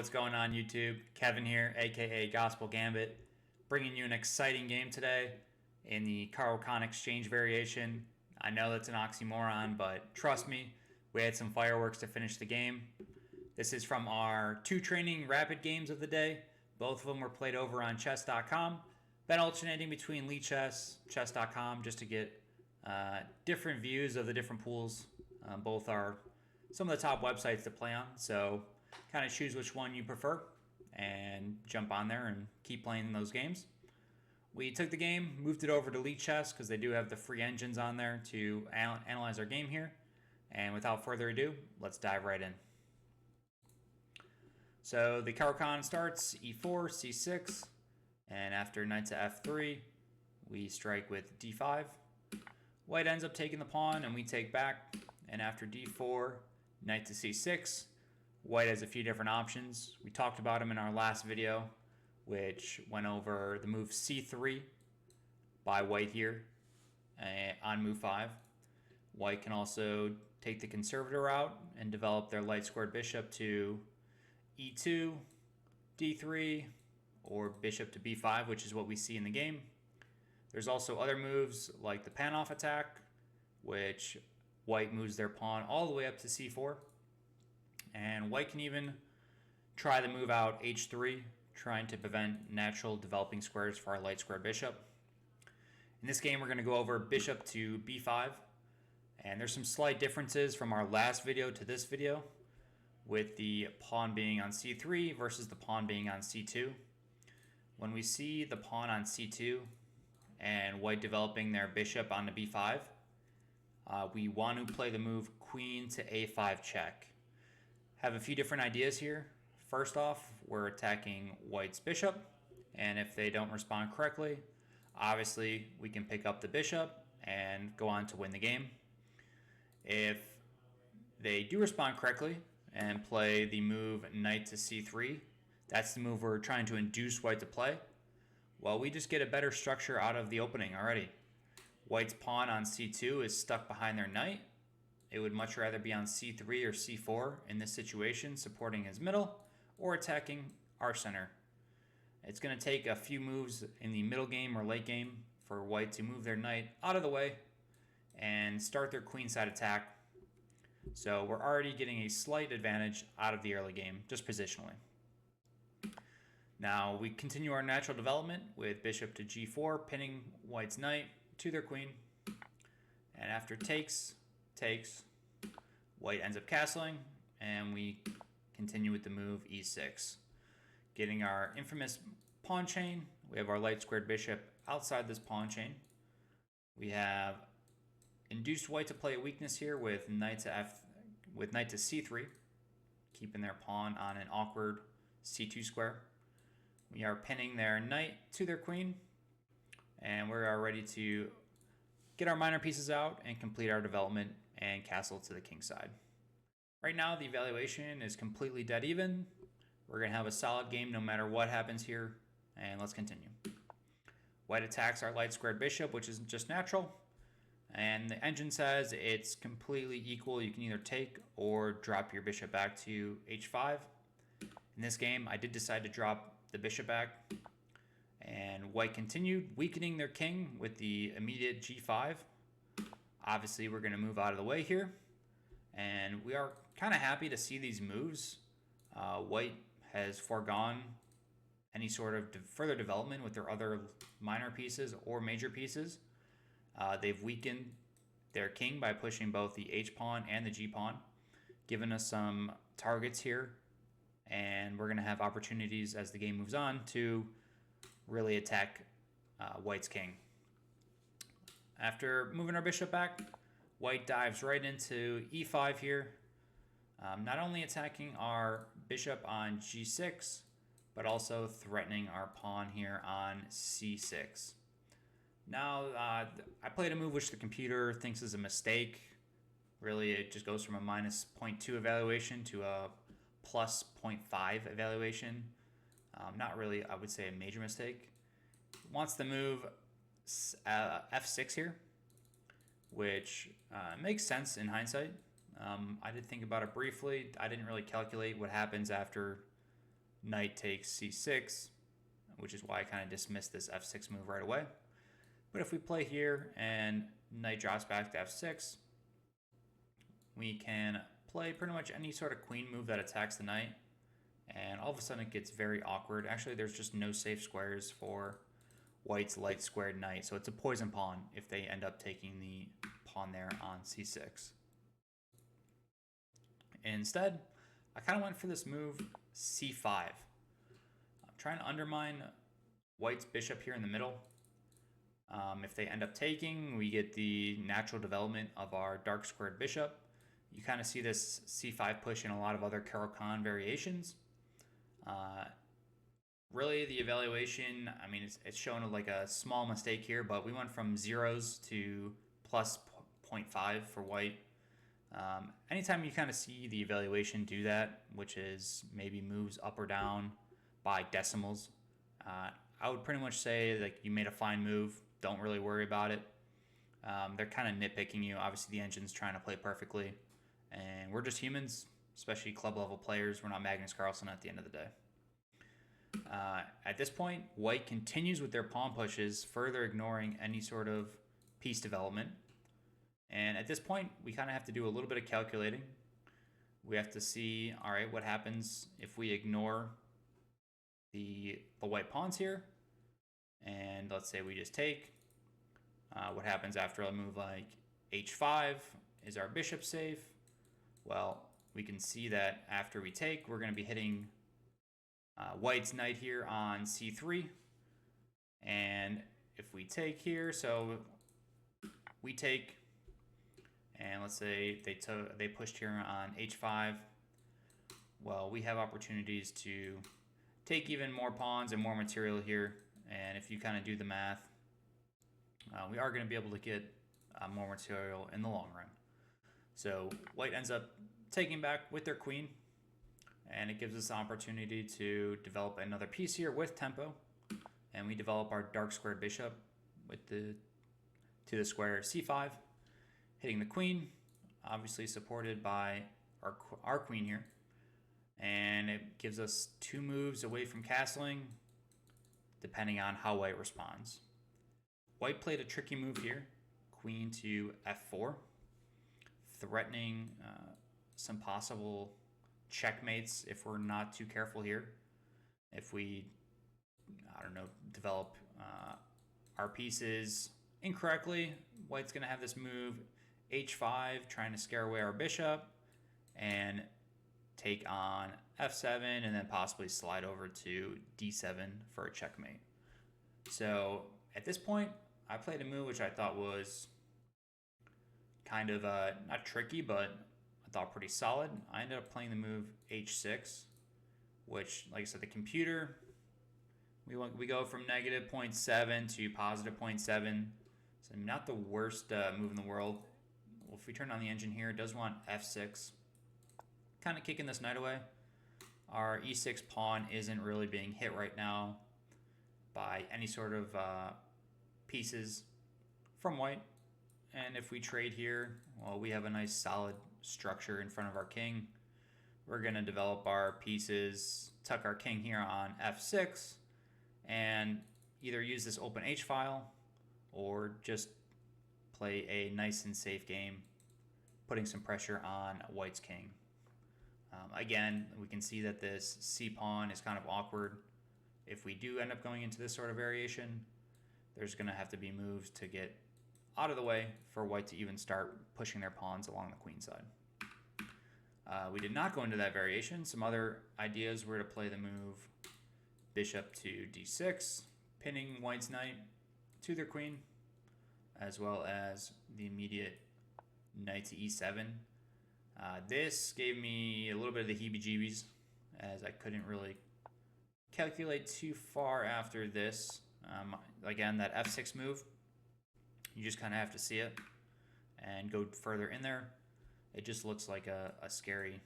what's going on YouTube? Kevin here, aka Gospel Gambit, bringing you an exciting game today in the Caro-Kann Exchange variation. I know that's an oxymoron, but trust me, we had some fireworks to finish the game. This is from our two training rapid games of the day. Both of them were played over on chess.com. Been alternating between Lichess, chess.com, just to get different views of the different pools. Both are some of the top websites to play on, so kind of choose which one you prefer and jump on there and keep playing those games. We took the game, moved it over to Lichess because they do have the free engines on there to analyze our game here. And without further ado, let's dive right in. So the Caro-Kann starts e4, c6, and after knight to f3, we strike with d5. White ends up taking the pawn and we take back, and after d4, knight to c6, white has a few different options. We talked about them in our last video, which went over the move c3 by white here on move 5. White can also take the conservative route and develop their light squared bishop to e2, d3, or bishop to b5, which is what we see in the game. There's also other moves like the pan-off attack, which white moves their pawn all the way up to c4. And white can even try the move out h3, trying to prevent natural developing squares for our light squared bishop. In this game, we're going to go over bishop to b5. And there's some slight differences from our last video to this video, with the pawn being on c3 versus the pawn being on c2. When we see the pawn on c2 and white developing their bishop onto b5, we want to play the move queen to a5 check. Have a few different ideas here. First off, we're attacking white's bishop, and if they don't respond correctly, obviously we can pick up the bishop and go on to win the game. If they do respond correctly and play the move knight to c3, that's the move we're trying to induce white to play. Well, we just get a better structure out of the opening already. White's pawn on c2 is stuck behind their knight. It would much rather be on c3 or c4 in this situation, supporting his middle or attacking our center. It's going to take a few moves in the middle game or late game for white to move their knight out of the way and start their queenside attack. So we're already getting a slight advantage out of the early game, just positionally. Now we continue our natural development with bishop to g4, pinning white's knight to their queen. And after takes, white ends up castling, and we continue with the move e6. Getting our infamous pawn chain, we have our light squared bishop outside this pawn chain. We have induced white to play a weakness here with knight to c3, keeping their pawn on an awkward c2 square. We are pinning their knight to their queen, and we're ready to get our minor pieces out and complete our development and castle to the king side. Right now, the evaluation is completely dead even. We're going to have a solid game no matter what happens here, and let's continue. White attacks our light squared bishop, which is just natural, and the engine says it's completely equal. You can either take or drop your bishop back to h5. In this game, I did decide to drop the bishop back, and white continued weakening their king with the immediate g5. Obviously, we're going to move out of the way here, and we are kind of happy to see these moves. White has foregone any sort of further development with their other minor pieces or major pieces. They've weakened their king by pushing both the h-pawn and the g-pawn, giving us some targets here, and we're going to have opportunities as the game moves on to really attack white's king. After moving our bishop back, white dives right into e5 here, not only attacking our bishop on g6, but also threatening our pawn here on c6. Now, I played a move which the computer thinks is a mistake. Really, it just goes from a minus 0.2 evaluation to a plus 0.5 evaluation. Not really, I would say, a major mistake. Wants to move f6 here, which makes sense in hindsight. I did think about it briefly. I didn't really calculate what happens after knight takes c6, which is why I kind of dismissed this f6 move right away. But if we play here and knight drops back to f6, we can play pretty much any sort of queen move that attacks the knight, and all of a sudden it gets very awkward. Actually, there's just no safe squares for white's light squared knight, so it's a poison pawn if they end up taking the pawn there on c6. Instead, I kind of went for this move c5. I'm trying to undermine white's bishop here in the middle. If they end up taking, we get the natural development of our dark squared bishop. You kind of see this c5 push in a lot of other Caro-Kann variations. Really, the evaluation, I mean, it's shown like a small mistake here, but we went from zeros to plus 0.5 for white. Anytime you kind of see the evaluation do that, which is maybe moves up or down by decimals, I would pretty much say like you made a fine move. Don't really worry about it. They're kind of nitpicking you. Obviously, the engine's trying to play perfectly, and we're just humans, especially club level players. We're not Magnus Carlsen at the end of the day. At this point, white continues with their pawn pushes, further ignoring any sort of piece development. And at this point, we kind of have to do a little bit of calculating. We have to see, all right, what happens if we ignore the white pawns here, and let's say we just take. What happens after a move like h5? Is our bishop safe? Well, we can see that after we take, we're going to be hitting white's knight here on c3. And if we take here, so we take, and let's say they pushed here on h5. Well, we have opportunities to take even more pawns and more material here. And if you kind of do the math, we are going to be able to get more material in the long run. So white ends up taking back with their queen, and it gives us the opportunity to develop another piece here with tempo. And we develop our dark squared bishop with to the square c5, hitting the queen, obviously supported by our queen here. And it gives us 2 moves away from castling, depending on how white responds. White played a tricky move here, queen to f4, threatening some possible checkmates if we're not too careful here. If we, I don't know, develop our pieces incorrectly, white's going to have this move h5, trying to scare away our bishop, and take on f7, and then possibly slide over to d7 for a checkmate. So at this point, I played a move which I thought was kind of not tricky, but I thought pretty solid. I ended up playing the move h6, which, like I said, the computer, we go from negative 0.7 to positive 0.7. So not the worst move in the world. Well, if we turn on the engine here, it does want f6. Kind of kicking this knight away. Our e6 pawn isn't really being hit right now by any sort of pieces from white. And if we trade here, well, we have a nice solid structure in front of our king. We're going to develop our pieces, tuck our king here on f6, and either use this open h file or just play a nice and safe game, putting some pressure on white's king. Again, we can see that this c pawn is kind of awkward. If we do end up going into this sort of variation, there's going to have to be moves to get out of the way for white to even start pushing their pawns along the queen side. We did not go into that variation. Some other ideas were to play the move bishop to d6, pinning white's knight to their queen, as well as the immediate knight to e7. This gave me a little bit of the heebie-jeebies, as I couldn't really calculate too far after this. Again, that f6 move, you just kind of have to see it and go further in there. It just looks like a scary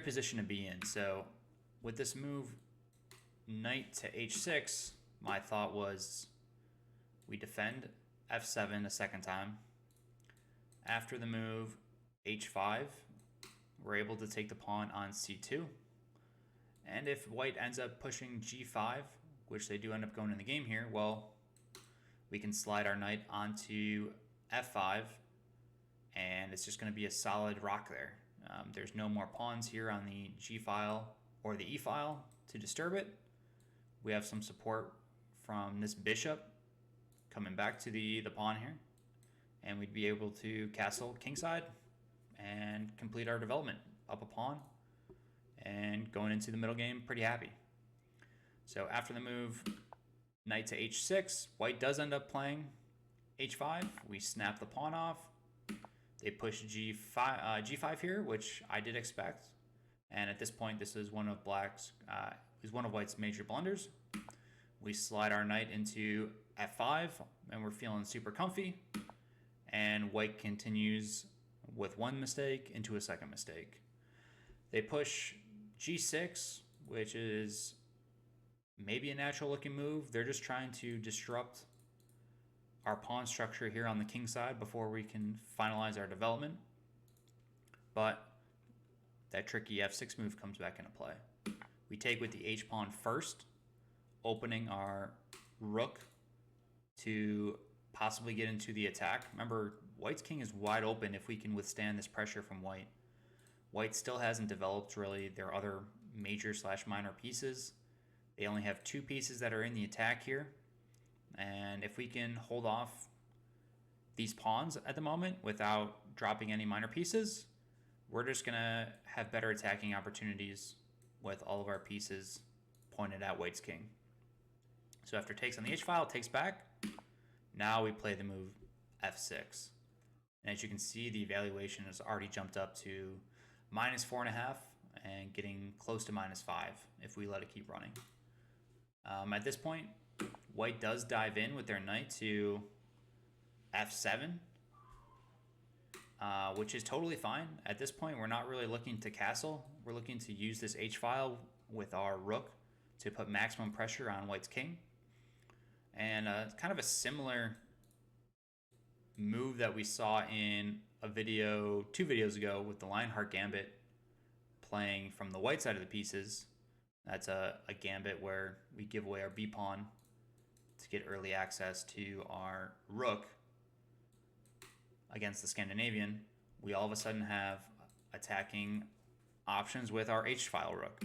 position to be in. So with this move, knight to h6, my thought was we defend f7 a second time. After the move h5, we're able to take the pawn on c2. And if white ends up pushing g5, which they do end up going in the game here, well, we can slide our knight onto f5, and it's just going to be a solid rock there. There's no more pawns here on the g file or the e file to disturb it. We have some support from this bishop coming back to the pawn here, and we'd be able to castle kingside and complete our development up a pawn and going into the middle game pretty happy. So after the move knight to h6, white does end up playing h5. We snap the pawn off. They push g5 here, which I did expect. And at this point, this is one of white's major blunders. We slide our knight into f5, and we're feeling super comfy. And white continues with one mistake into a second mistake. They push g6, which is maybe a natural looking move. They're just trying to disrupt our pawn structure here on the king side before we can finalize our development. But that tricky f6 move comes back into play. We take with the h pawn first, opening our rook to possibly get into the attack. Remember, white's king is wide open if we can withstand this pressure from white. White still hasn't developed really their other major / minor pieces. They only have 2 pieces that are in the attack here. And if we can hold off these pawns at the moment without dropping any minor pieces, we're just going to have better attacking opportunities with all of our pieces pointed at white's king. So after takes on the h-file, takes back. Now we play the move f6. And as you can see, the evaluation has already jumped up to -4.5 and getting close to -5 if we let it keep running. At this point, white does dive in with their knight to f7, which is totally fine. At this point, we're not really looking to castle. We're looking to use this h-file with our rook to put maximum pressure on white's king. And kind of a similar move that we saw in a video 2 videos ago with the Lionheart Gambit playing from the white side of the pieces. That's a gambit where we give away our b-pawn to get early access to our rook against the Scandinavian. We all of a sudden have attacking options with our h-file rook.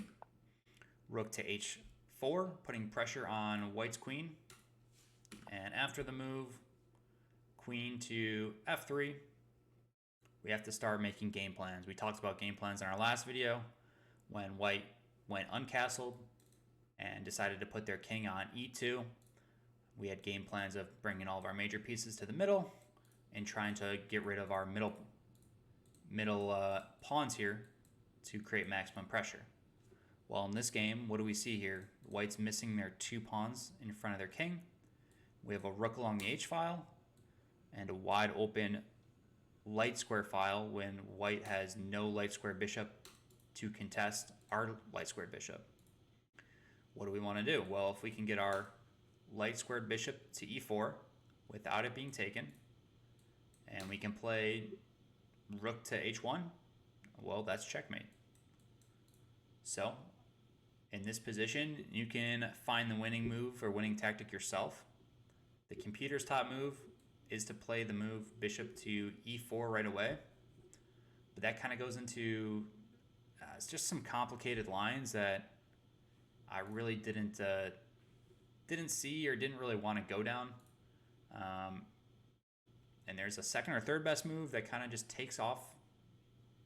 Rook to h4, putting pressure on white's queen. And after the move, queen to f3, we have to start making game plans. We talked about game plans in our last video when white went uncastled and decided to put their king on e2. We had game plans of bringing all of our major pieces to the middle and trying to get rid of our middle pawns here to create maximum pressure. Well, in this game, what do we see here? White's missing their 2 pawns in front of their king. We have a rook along the h-file and a wide open light square file when white has no light square bishop to contest our light squared bishop. What do we want to do? Well, if we can get our light squared bishop to e4 without it being taken, and we can play rook to h1, well, that's checkmate. So in this position, you can find the winning move or winning tactic yourself. The computer's top move is to play the move bishop to e4 right away, but that kind of goes into it's just some complicated lines that I really didn't see or didn't really want to go down. And there's a second or third best move that kind of just takes off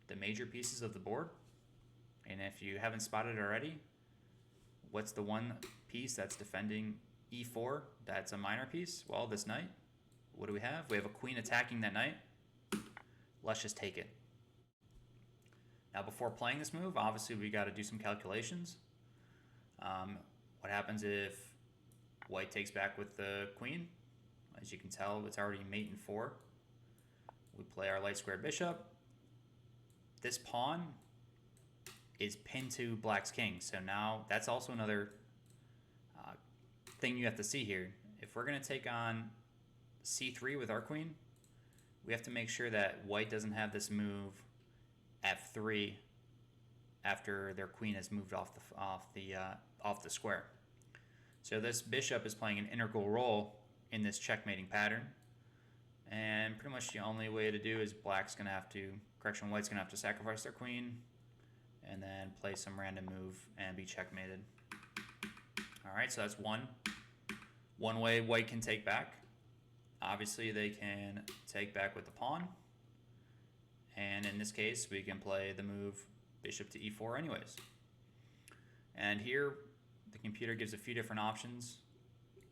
the major pieces of the board. And if you haven't spotted it already, what's the one piece that's defending e4 that's a minor piece? Well, this knight. What do we have? We have a queen attacking that knight. Let's just take it. Now, before playing this move, obviously we got to do some calculations. What happens if white takes back with the queen? As you can tell, it's already mate in 4. We play our light squared bishop. This pawn is pinned to black's king. So now that's also another thing you have to see here. If we're going to take on c3 with our queen, we have to make sure that white doesn't have this move f3 after their queen has moved off the square. So this bishop is playing an integral role in this checkmating pattern. And pretty much the only way to do is white's going to have to sacrifice their queen and then play some random move and be checkmated. All right, so that's one way white can take back. Obviously, they can take back with the pawn. And in this case, we can play the move bishop to e4 anyways. And here, the computer gives a few different options.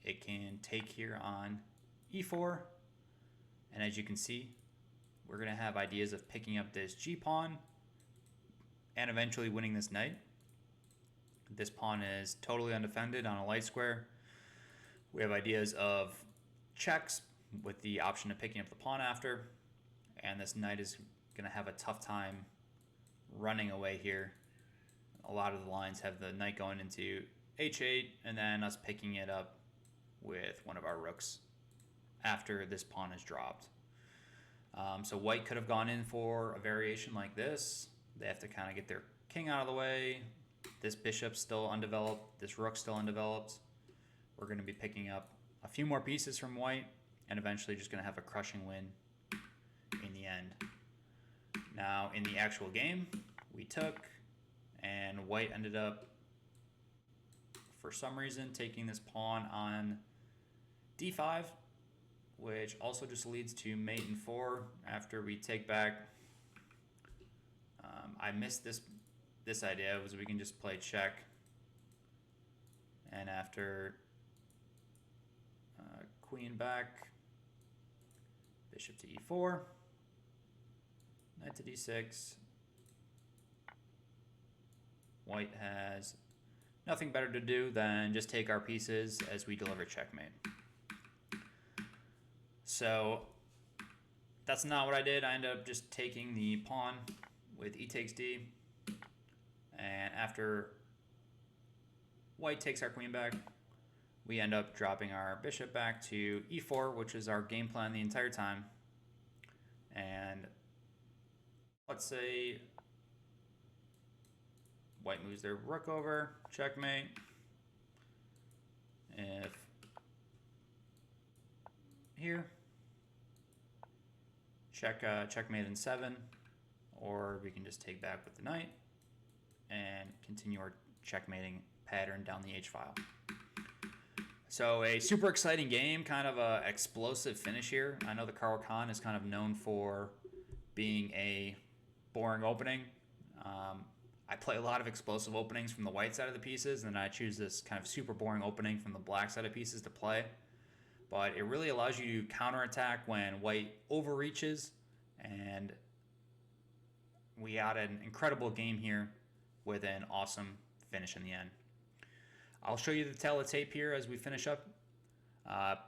It can take here on e4. And as you can see, we're going to have ideas of picking up this g-pawn and eventually winning this knight. This pawn is totally undefended on a light square. We have ideas of checks with the option of picking up the pawn after. And this knight is going to have a tough time running away here. A lot of the lines have the knight going into h8 and then us picking it up with one of our rooks after this pawn is dropped. So white could have gone in for a variation like this. They have to kind of get their king out of the way. This bishop's still undeveloped. This rook's still undeveloped. We're going to be picking up a few more pieces from white and eventually just going to have a crushing win in the end. Now, in the actual game, we took, and white ended up, for some reason, taking this pawn on d5, which also just leads to mate in 4 after we take back. I missed this idea, was we can just play check, and after queen back, bishop to e4, knight to d6. White has nothing better to do than just take our pieces as we deliver checkmate. So that's not what I did. I ended up just taking the pawn with e takes d. And after white takes our queen back, we end up dropping our bishop back to e4, which is our game plan the entire time. And let's say white moves their rook over, checkmate. If here, checkmate in 7, or we can just take back with the knight and continue our checkmating pattern down the h-file. So a super exciting game, kind of a explosive finish here. I know the Caro-Kann is kind of known for being a boring opening. I play a lot of explosive openings from the white side of the pieces, and then I choose this kind of super boring opening from the black side of pieces to play. But it really allows you to counterattack when white overreaches, and we had an incredible game here with an awesome finish in the end. I'll show you the teletape here as we finish up.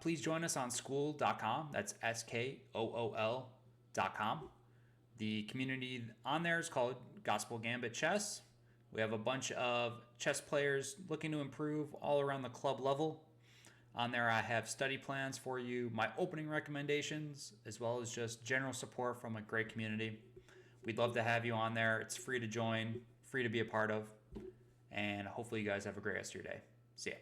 Please join us on Skool.com. That's SKOOL.com. The community on there is called Gospel Gambit Chess. We have a bunch of chess players looking to improve all around the club level. On there I have study plans for you, my opening recommendations, as well as just general support from a great community. We'd love to have you on there. It's free to join, free to be a part of, and hopefully you guys have a great rest of your day. See ya.